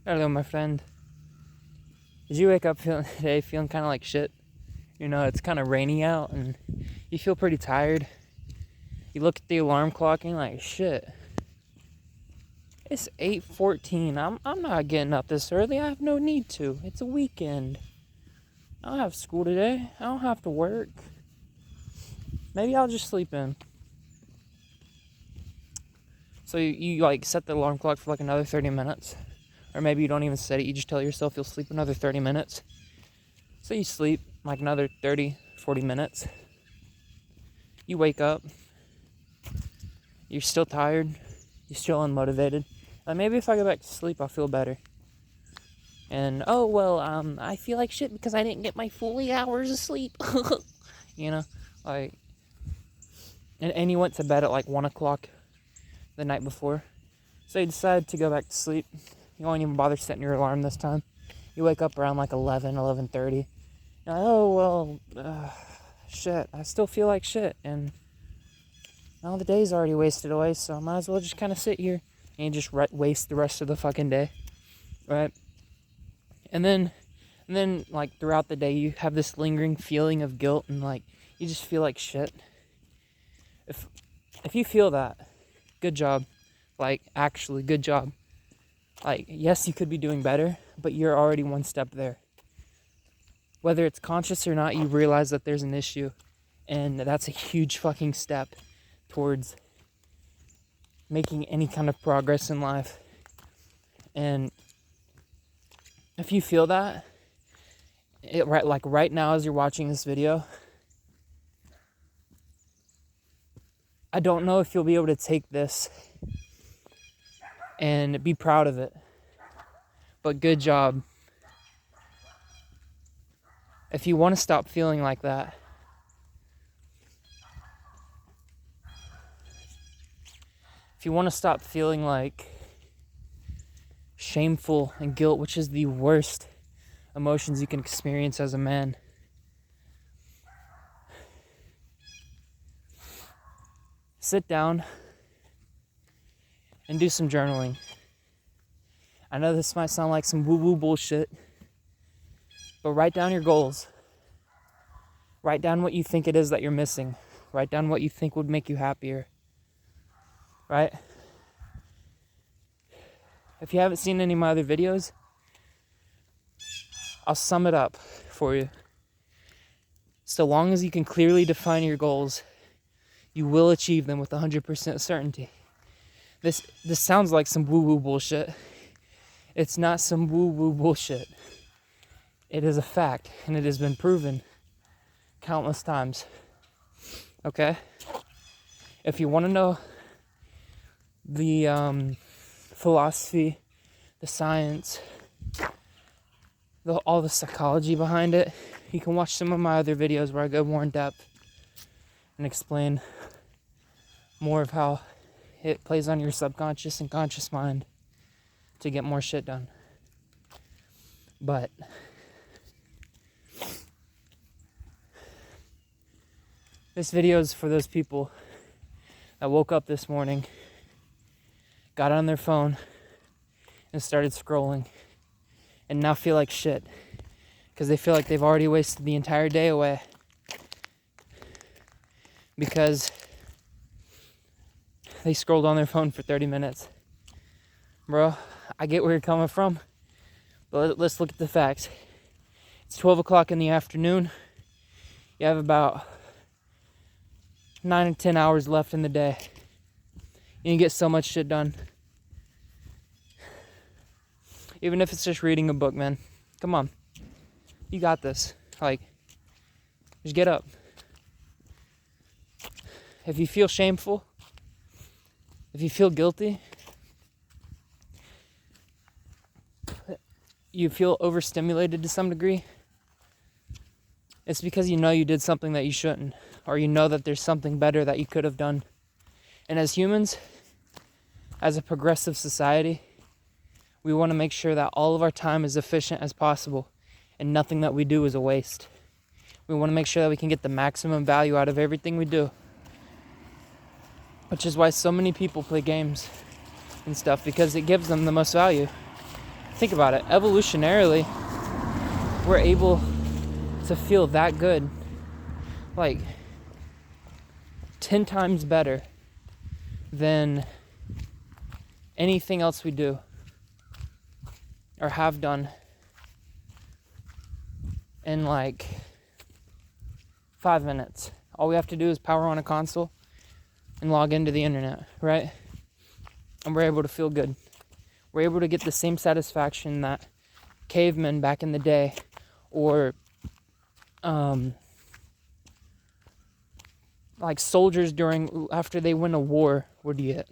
Hello, my friend. Did you wake up today feeling kind of like shit? You know, it's kind of rainy out and you feel pretty tired. You look at the alarm clock and you're like, shit. It's 8:14. I'm not getting up this early. I have no need to. It's a weekend. I don't have school today. I don't have to work. Maybe I'll just sleep in. So you like set the alarm clock for like another 30 minutes. Or maybe you don't even set it. You just tell yourself you'll sleep another 30 minutes. So you sleep like another 30, 40 minutes. You wake up. You're still tired. You're still unmotivated. Maybe if I go back to sleep, I'll feel better. And, I feel like shit because I didn't get my full 8 hours of sleep. You know? Like, and you went to bed at like 1 o'clock the night before. So you decide to go back to sleep. You won't even bother setting your alarm this time. You wake up around like 11:30. You're like, shit, I still feel like shit. And now the day's already wasted away, so I might as well just kind of sit here and just waste the rest of the fucking day, right? And then, like, throughout the day, you have this lingering feeling of guilt and, like, you just feel like shit. If you feel that, good job. Like, actually, good job. Like, yes, you could be doing better, but you're already one step there. Whether it's conscious or not, you realize that there's an issue, and that's a huge fucking step towards making any kind of progress in life. And if you feel that, right now as you're watching this video, I don't know if you'll be able to take this and be proud of it, but good job. If you want to stop feeling like that, if you want to stop feeling like shameful and guilt, which is the worst emotions you can experience as a man, sit down and do some journaling. I know this might sound like some woo-woo bullshit, but write down your goals. Write down what you think it is that you're missing. Write down what you think would make you happier. Right? If you haven't seen any of my other videos, I'll sum it up for you. So long as you can clearly define your goals, you will achieve them with 100% certainty. This sounds like some woo-woo bullshit. It's not some woo-woo bullshit. It is a fact, and it has been proven countless times. Okay? If you want to know the philosophy, the science, all the psychology behind it, you can watch some of my other videos where I go more in depth and explain more of how it plays on your subconscious and conscious mind to get more shit done. But this video is for those people that woke up this morning, got on their phone, and started scrolling, and now feel like shit because they feel like they've already wasted the entire day away because they scrolled on their phone for 30 minutes. Bro, I get where you're coming from, but let's look at the facts. It's 12 o'clock in the afternoon. You have about 9 or 10 hours left in the day. You can get so much shit done. Even if it's just reading a book, man. Come on. You got this. Like, just get up. If you feel shameful, if you feel guilty, you feel overstimulated to some degree, it's because you know you did something that you shouldn't, or you know that there's something better that you could have done. And as humans, as a progressive society, we want to make sure that all of our time is efficient as possible and nothing that we do is a waste. We want to make sure that we can get the maximum value out of everything we do. Which is why so many people play games and stuff, because it gives them the most value. think about it, evolutionarily, we're able to feel that good, like 10 times better than anything else we do or have done in like 5 minutes. All we have to do is power on a console and log into the internet, right? And we're able to feel good. We're able to get the same satisfaction that cavemen back in the day, or like soldiers after they win a war would get.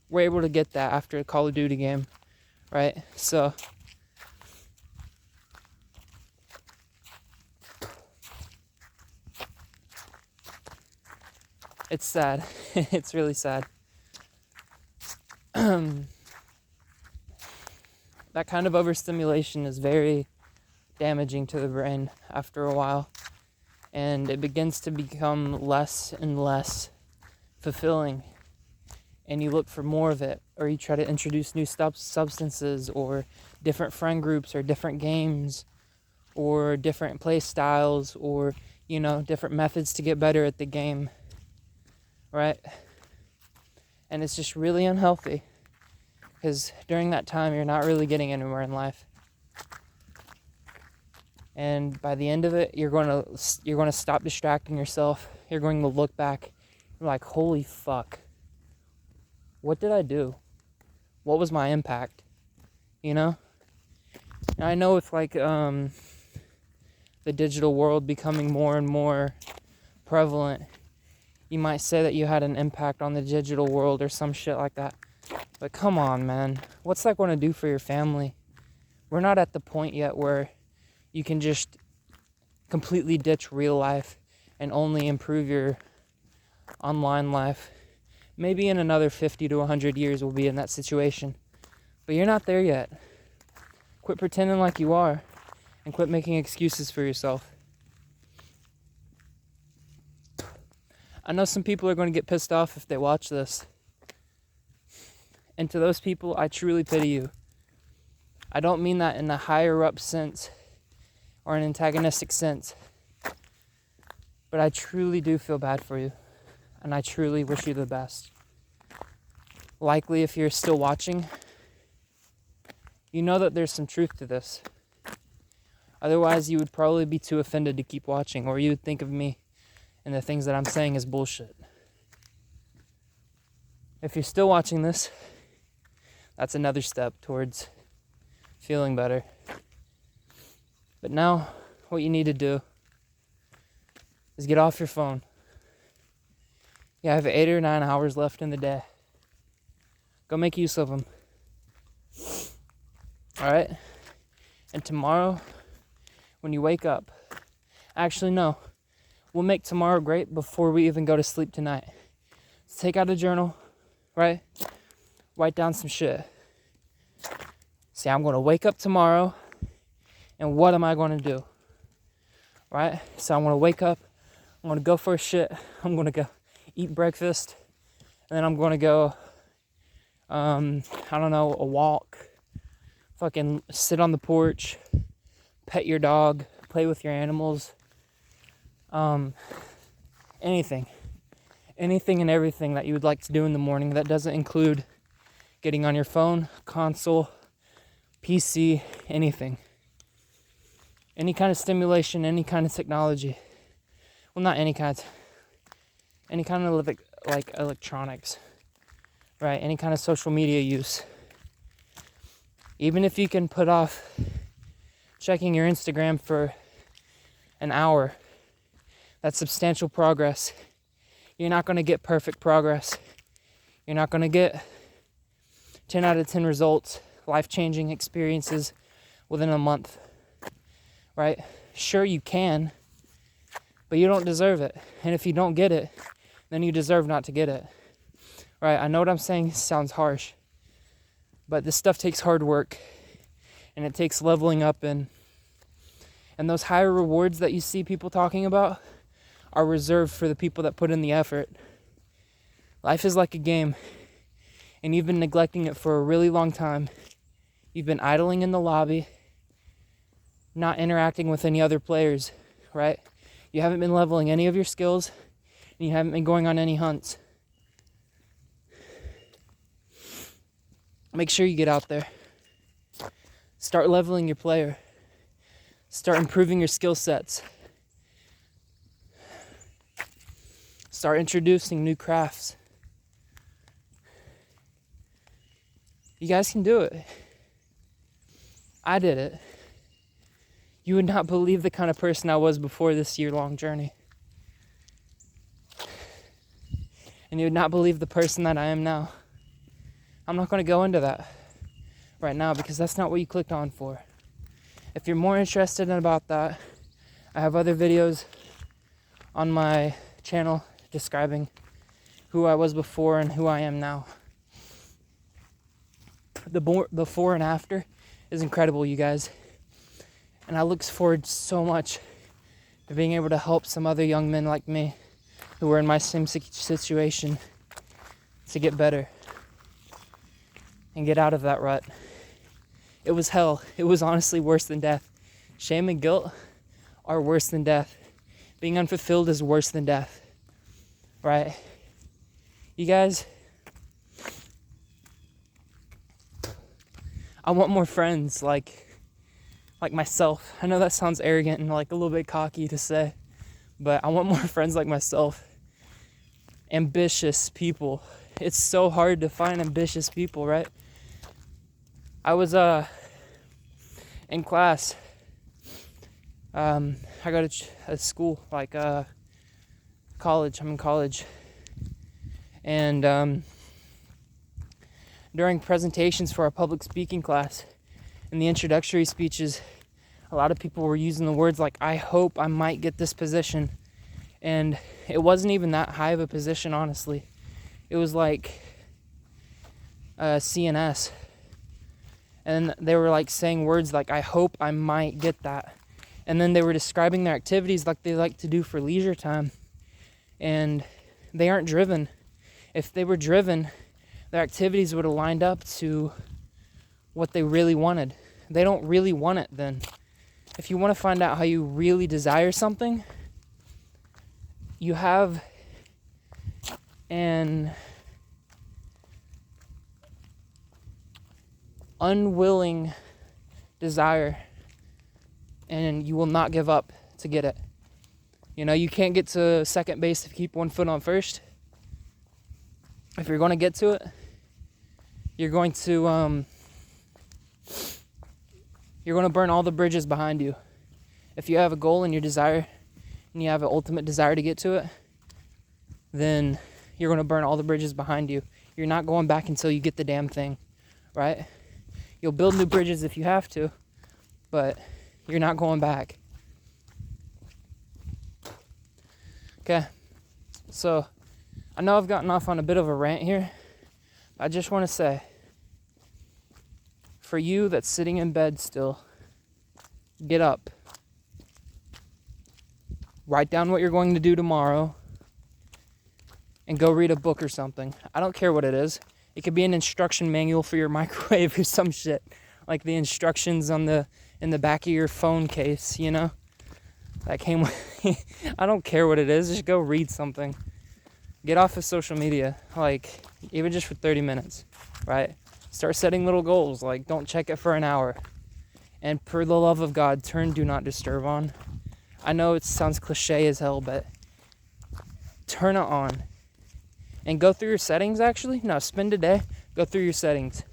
We're able to get that after a Call of Duty game, right? So it's sad. It's really sad. That kind of overstimulation is very damaging to the brain after a while, and it begins to become less and less fulfilling, and you look for more of it, or you try to introduce new substances or different friend groups or different games or different play styles, or different methods to get better at the game, right? And it's just really unhealthy, because during that time you're not really getting anywhere in life. And by the end of it, you're going to stop distracting yourself. You're going to look back, you're like, holy fuck, what did I do? What was my impact? And I know with like the digital world becoming more and more prevalent, you might say that you had an impact on the digital world or some shit like that. But come on, man. What's that going to do for your family? We're not at the point yet where you can just completely ditch real life and only improve your online life. Maybe in another 50 to 100 years we'll be in that situation. But you're not there yet. Quit pretending like you are, and quit making excuses for yourself. I know some people are going to get pissed off if they watch this. And to those people, I truly pity you. I don't mean that in a higher up sense or an antagonistic sense. But I truly do feel bad for you. And I truly wish you the best. Likely, if you're still watching, you know that there's some truth to this. Otherwise, you would probably be too offended to keep watching, or you would think of me and the things that I'm saying as bullshit. If you're still watching this, that's another step towards feeling better. But now, what you need to do is get off your phone. You have 8 or 9 hours left in the day. Go make use of them. Alright? And tomorrow, when you wake up, actually no, we'll make tomorrow great before we even go to sleep tonight. Let's take out a journal, right? Write down some shit. See, I'm going to wake up tomorrow, and what am I going to do? Right? So I'm going to wake up, I'm going to go for a shit, I'm going to go eat breakfast, and then I'm going to go, a walk, fucking sit on the porch, pet your dog, play with your animals, anything and everything that you would like to do in the morning that doesn't include getting on your phone, console, PC, anything. Any kind of stimulation, any kind of technology. Well, not any kind. Any kind of like electronics, right? Any kind of social media use. Even if you can put off checking your Instagram for an hour, that's substantial progress. You're not going to get perfect progress. You're not going to get 10 out of 10 results, life-changing experiences within a month, right? Sure, you can, but you don't deserve it. And if you don't get it, then you deserve not to get it, right? I know what I'm saying sounds harsh, but this stuff takes hard work, and it takes leveling up, and those higher rewards that you see people talking about are reserved for the people that put in the effort. Life is like a game, and you've been neglecting it for a really long time. You've been idling in the lobby, not interacting with any other players, right? You haven't been leveling any of your skills, and you haven't been going on any hunts. Make sure you get out there. Start leveling your player. Start improving your skill sets. Start introducing new crafts. You guys can do it. I did it. You would not believe the kind of person I was before this year-long journey. And you would not believe the person that I am now. I'm not going to go into that right now because that's not what you clicked on for. If you're more interested in about that, I have other videos on my channel describing who I was before and who I am now. The before and after is incredible, you guys. And I look forward so much to being able to help some other young men like me who were in my same situation to get better and get out of that rut. It was hell. It was honestly worse than death. Shame and guilt are worse than death. Being unfulfilled is worse than death. Right? You guys, I want more friends like myself. I know that sounds arrogant and like a little bit cocky to say, but I want more friends like myself. Ambitious people. It's so hard to find ambitious people, right? I was in class. I go to school, like college. I'm in college. And during presentations for our public speaking class, in the introductory speeches, a lot of people were using the words like, I hope I might get this position. And it wasn't even that high of a position, honestly. It was like CNS. And they were like saying words like, I hope I might get that. And then they were describing their activities like they like to do for leisure time. And they aren't driven. If they were driven, their activities would have lined up to what they really wanted. They don't really want it then. If you want to find out how you really desire something, you have an unwilling desire, and you will not give up to get it. You know, you can't get to second base if you keep one foot on first. If you're going to get to it, you're going to burn all the bridges behind you. If you have a goal and your desire, and you have an ultimate desire to get to it, then you're going to burn all the bridges behind you. You're not going back until you get the damn thing, right? You'll build new bridges if you have to, but you're not going back. Okay, so I know I've gotten off on a bit of a rant here. I just want to say, for you that's sitting in bed still, get up. Write down what you're going to do tomorrow and go read a book or something. I don't care what it is. It could be an instruction manual for your microwave or some shit. Like the instructions in the back of your phone case, you know? That came with I don't care what it is. Just go read something. Get off of social media. Like, even just for 30 minutes, right? Start setting little goals. Like, don't check it for an hour. And for the love of God, turn Do Not Disturb on. I know it sounds cliche as hell, but turn it on. And go through your settings, actually. No, spend a day. Go through your settings.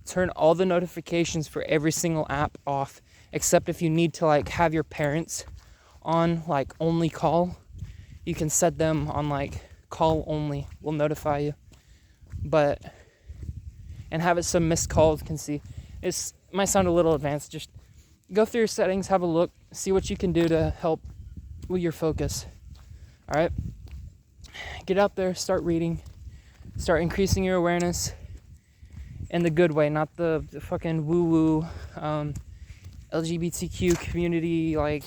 Turn all the notifications for every single app off. Except if you need to, like, have your parents on, like, only call. You can set them on, like, call only. Will notify you. But, and have it so missed calls can see. It might sound a little advanced. Just go through your settings, have a look, see what you can do to help with your focus. All right? Get out there, start reading, start increasing your awareness in the good way, not the fucking woo-woo LGBTQ community, like,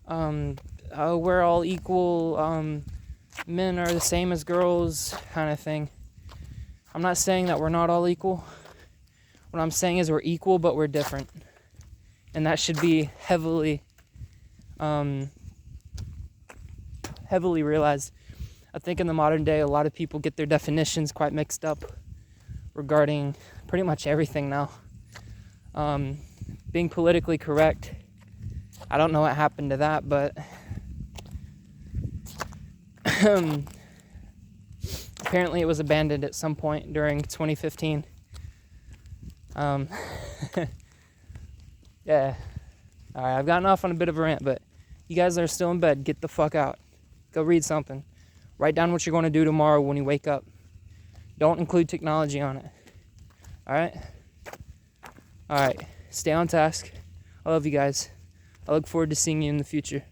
we're all equal, men are the same as girls kind of thing. I'm not saying that we're not all equal. What I'm saying is we're equal, but we're different. And that should be heavily realized. I think in the modern day, a lot of people get their definitions quite mixed up regarding pretty much everything now. Being politically correct, I don't know what happened to that, but apparently it was abandoned at some point during 2015. Yeah. Alright, I've gotten off on a bit of a rant, but you guys that are still in bed, get the fuck out. Go read something. Write down what you're going to do tomorrow when you wake up. Don't include technology on it. Alright? Alright. Stay on task. I love you guys. I look forward to seeing you in the future.